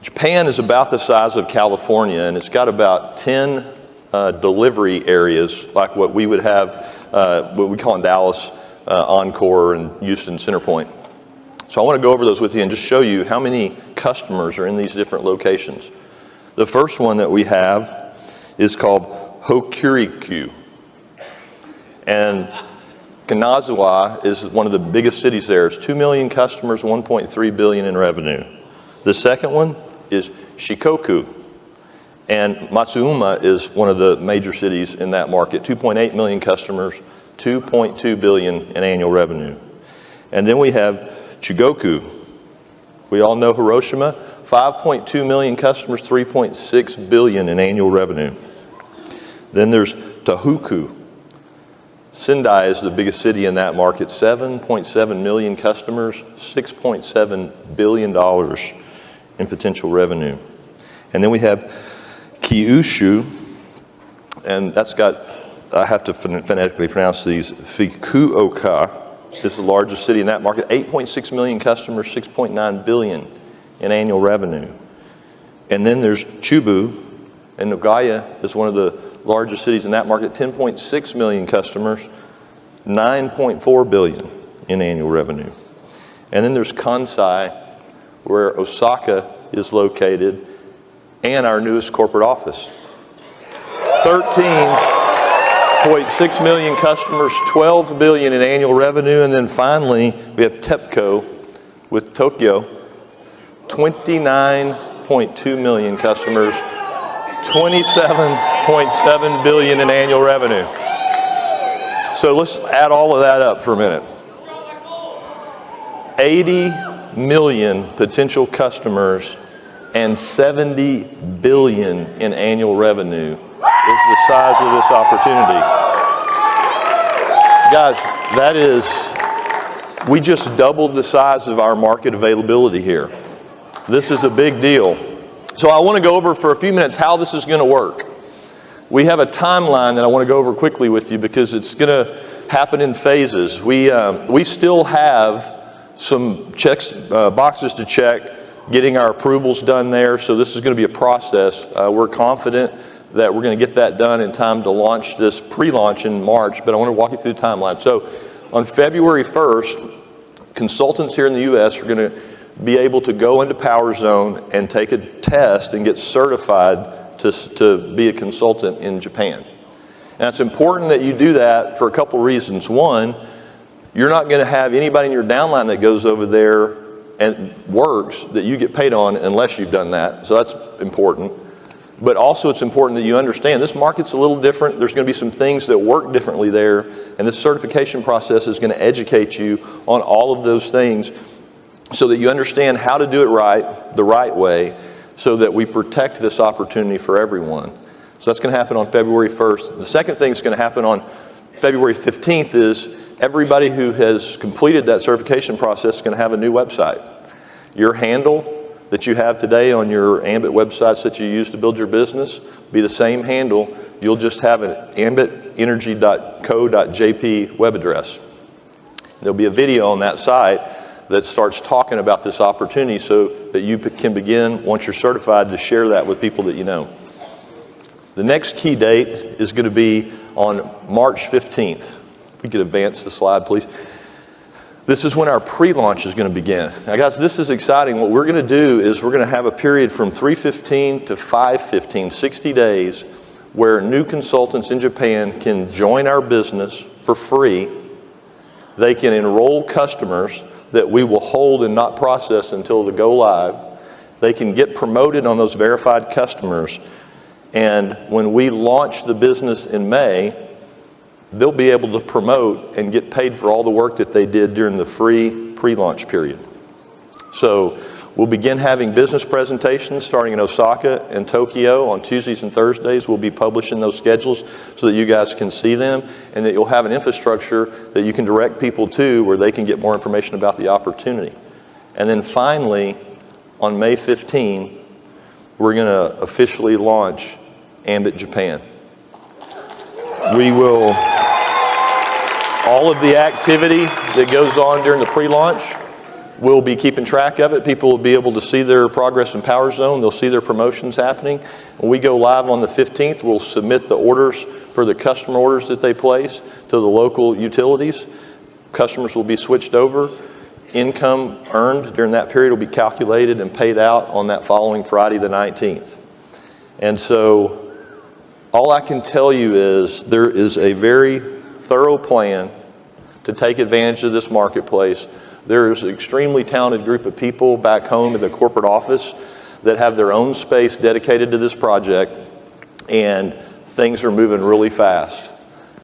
Japan is about the size of California, and it's got about 10 delivery areas, like what we would have, what we call in Dallas, Encore and Houston Centerpoint. So I want to go over those with you and just show you how many customers are in these different locations. The first one that we have is called Hokuriku. And Kanazawa is one of the biggest cities there. It's 2 million customers, 1.3 billion in revenue. The second one is Shikoku. And Matsuuma is one of the major cities in that market, 2.8 million customers, 2.2 billion in annual revenue. And then we have Chugoku. We all know Hiroshima, 5.2 million customers, 3.6 billion in annual revenue. Then there's Tohoku. Sendai is the biggest city in that market, 7.7 million customers, $6.7 billion in potential revenue. And then we have Kyushu, and that's got, I have to phonetically pronounce these, Fukuoka. This is the largest city in that market, 8.6 million customers, 6.9 billion in annual revenue. And then there's Chubu, and Nagaya is one of the largest cities in that market, 10.6 million customers, 9.4 billion in annual revenue. And then there's Kansai, where Osaka is located, and our newest corporate office. 13.6 million customers, 12 billion in annual revenue. And then finally, we have TEPCO with Tokyo, 29.2 million customers, 27.7 billion in annual revenue. So let's add all of that up for a minute. 80 million potential customers and 70 billion in annual revenue is the size of this opportunity. Guys, that is, we just doubled the size of our market availability here. This is a big deal. So I want to go over for a few minutes how this is going to work. We have a timeline that I want to go over quickly with you because it's going to happen in phases. We still have some boxes to check, getting our approvals done there. So this is going to be a process. We're confident that we're going to get that done in time to launch this pre-launch in March, but I want to walk you through the timeline. So on February 1st, consultants here in the U.S. are going to be able to go into Power Zone and take a test and get certified to be a consultant in Japan. And it's important that you do that for a couple reasons. One, you're not going to have anybody in your downline that goes over there and works that you get paid on unless you've done that. So that's important. But also it's important that you understand this market's a little different. There's going to be some things that work differently there. And this certification process is going to educate you on all of those things so that you understand how to do it right, the right way, so that we protect this opportunity for everyone. So that's going to happen on February 1st. The second thing that's going to happen on February 15th is everybody who has completed that certification process is going to have a new website. Your handle that you have today on your Ambit websites that you use to build your business be the same handle. You'll just have an ambitenergy.co.jp web address. There'll be a video on that site that starts talking about this opportunity so that you can begin, once you're certified, to share that with people that you know. The next key date is going to be on March 15th. If we could advance the slide, please. This is when our pre-launch is going to begin. Now, guys, this is exciting. What we're going to do is we're going to have a period from 3/15 to 5/15, 60 days, where new consultants in Japan can join our business for free. They can enroll customers that we will hold and not process until the go live. They can get promoted on those verified customers. And when we launch the business in May, they'll be able to promote and get paid for all the work that they did during the free pre-launch period. So we'll begin having business presentations starting in Osaka and Tokyo on Tuesdays and Thursdays. We'll be publishing those schedules so that you guys can see them and that you'll have an infrastructure that you can direct people to where they can get more information about the opportunity. And then finally, on May 15, we're going to officially launch Ambit Japan. We will, all of the activity that goes on during the pre-launch we'll be keeping track of it. People will be able to see their progress in Power Zone. They'll see their promotions happening. When we go live on the 15th, we'll submit the orders for the customer orders that they place to the local utilities. Customers will be switched over. Income earned during that period will be calculated and paid out on that following Friday, the 19th. And so all I can tell you is there is a very thorough plan to take advantage of this marketplace. There is an extremely talented group of people back home in the corporate office that have their own space dedicated to this project, and things are moving really fast.